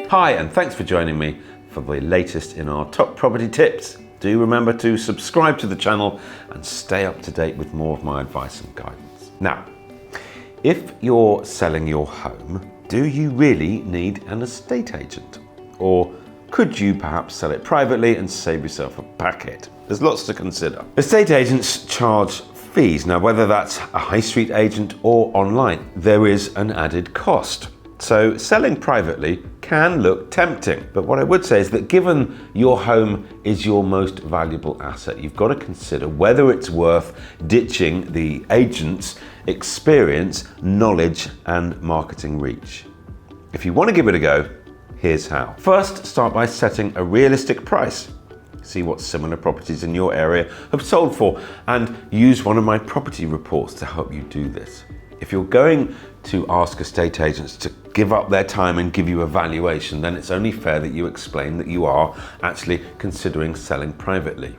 Hi, and thanks for joining me for the latest in our top property tips. Do remember to subscribe to the channel and stay up to date with more of my advice and guidance. Now, if you're selling your home, do you really need an estate agent? Or could you perhaps sell it privately and save yourself a packet? There's lots to consider. Estate agents charge fees. Now, whether that's a high street agent or online, there is an added cost. So selling privately can look tempting, but what I would say is that given your home is your most valuable asset, you've got to consider whether it's worth ditching the agent's experience, knowledge, and marketing reach. If you want to give it a go, here's how. First, start by setting a realistic price. See what similar properties in your area have sold for, and use one of my property reports to help you do this. If you're going to ask estate agents to give up their time and give you a valuation, then it's only fair that you explain that you are actually considering selling privately.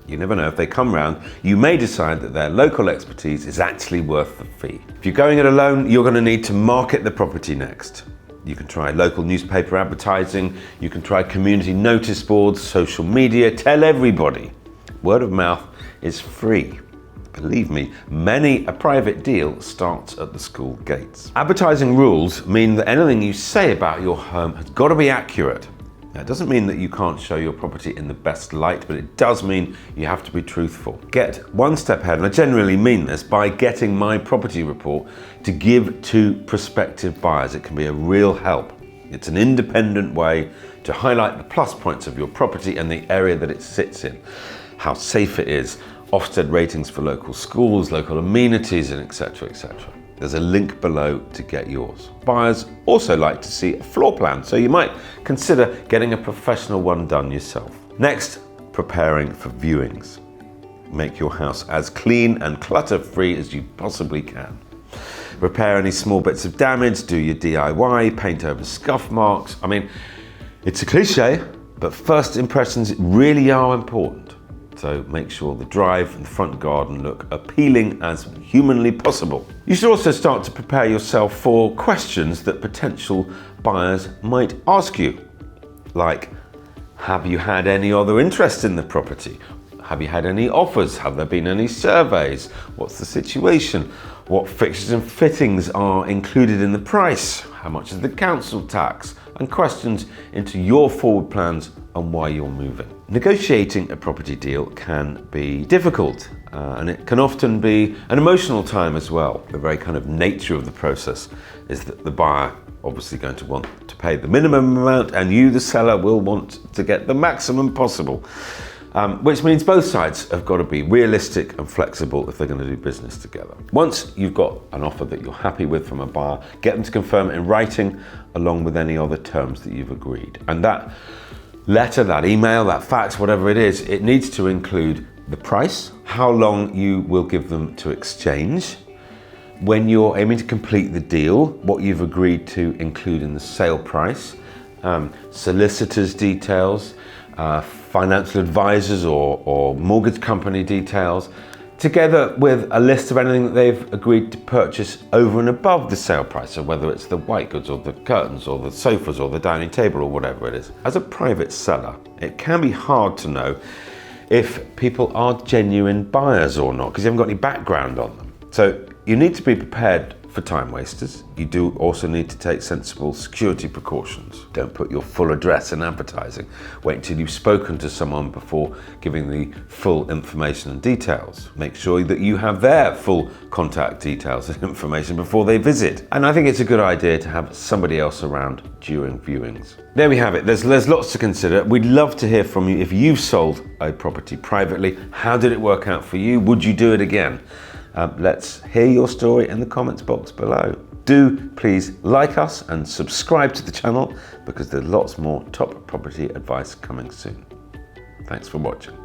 You never know, if they come round, you may decide that their local expertise is actually worth the fee. If you're going it alone, you're going to need to market the property next. You can try local newspaper advertising, you can try community notice boards, social media, tell everybody. Word of mouth is free. Believe me, many a private deal starts at the school gates. Advertising rules mean that anything you say about your home has got to be accurate. Now, it doesn't mean that you can't show your property in the best light, but it does mean you have to be truthful. Get one step ahead, and I generally mean this, by getting my property report to give to prospective buyers. It can be a real help. It's an independent way to highlight the plus points of your property and the area that it sits in, how safe it is, Ofsted ratings for local schools, local amenities, and etc. etc. There's a link below to get yours. Buyers also like to see a floor plan, so you might consider getting a professional one done yourself. Next, preparing for viewings. Make your house as clean and clutter-free as you possibly can. Repair any small bits of damage, do your DIY, paint over scuff marks. I mean, it's a cliche, but first impressions really are important. So make sure the drive and the front garden look appealing as humanly possible. You should also start to prepare yourself for questions that potential buyers might ask you. Like, have you had any other interest in the property? Have you had any offers? Have there been any surveys? What's the situation? What fixtures and fittings are included in the price? How much is the council tax? And questions into your forward plans and why you're moving. Negotiating a property deal can be difficult, and it can often be an emotional time as well. The very kind of nature of the process is that the buyer obviously going to want to pay the minimum amount, and you, the seller, will want to get the maximum possible. Which means both sides have got to be realistic and flexible if they're going to do business together. Once you've got an offer that you're happy with from a buyer, get them to confirm it in writing along with any other terms that you've agreed. And that letter, that email, that fax, whatever it is, it needs to include the price, how long you will give them to exchange, when you're aiming to complete the deal, what you've agreed to include in the sale price, solicitors' details, financial advisors or mortgage company details, together with a list of anything that they've agreed to purchase over and above the sale price, so whether it's the white goods or the curtains or the sofas or the dining table or whatever it is. As a private seller, it can be hard to know if people are genuine buyers or not, because you haven't got any background on them. So you need to be prepared for time wasters. You do also need to take sensible security precautions. Don't put your full address in advertising. Wait until you've spoken to someone before giving the full information and details. Make sure that you have their full contact details and information before they visit. And I think it's a good idea to have somebody else around during viewings. There we have it. There's lots to consider. We'd love to hear from you if you've sold a property privately. How did it work out for you? Would you do it again? Let's hear your story in the comments box below. Do please like us and subscribe to the channel, because there's lots more top property advice coming soon. Thanks for watching.